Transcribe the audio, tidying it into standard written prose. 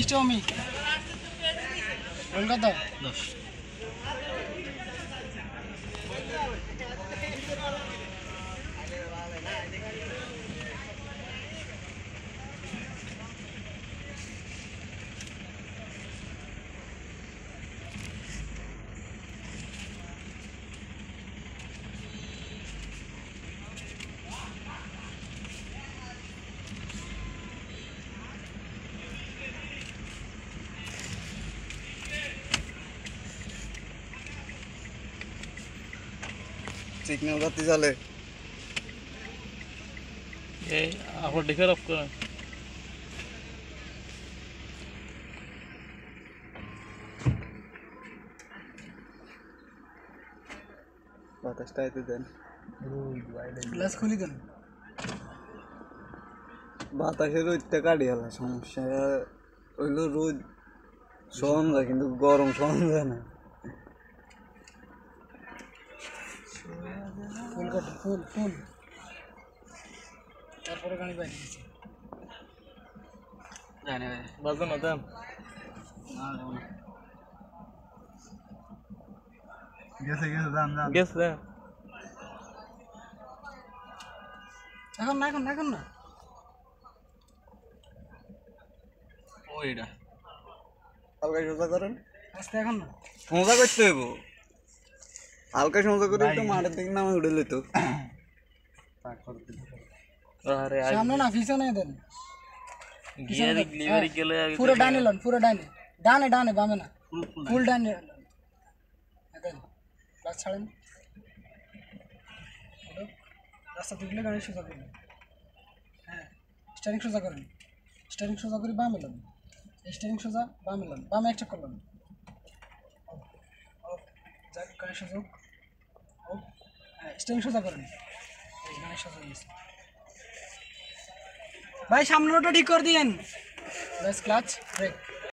চৌমি role কত 10 signal कति चले ए आफर डिफर अफ कर বাতাসটা আইতে দেন গ্লাস খুলি দেন বাতাসের রোদটা কাটি হলো সমস্যা হইলো রোদ সহন যায় কিন্তু গরম সহন যায় না ফুল কত ফুল ফুল তারপরে গানি বাইরে দিছি জানি ভাই বাজো না দাম গেছে গেছে দাম দাম গেছে এখন না ওইটা হালকা সোজা করেন আস্তে এখন না সোজা করতে হইব হালকা সোজা করে একটু মাঠের দিকে নামে উঠে লইতো আরে সামনে না পিছনে দেন গিয়ার লিভারি গেলে আগে পুরো ডানে লন পুরো ডানে ডানে বামে না ফুল ডানে দেন ক্লাস ছাড়েন রাস্তা দিলে গাড়ি সোজা করেন হ্যাঁ স্টারিং সোজা করেন স্টারিং সোজা করে বামে লন স্টারিং সোজা বামে লন বামে একটা করলেন যাক গাড়ি সোজা হ্যাঁ স্টারিং সোজা করেন এই গাড়ি সোজা গেছে ভাই সামনেটা ঠিক করে দিয়েন ব্যাস ক্লাচ ব্রেক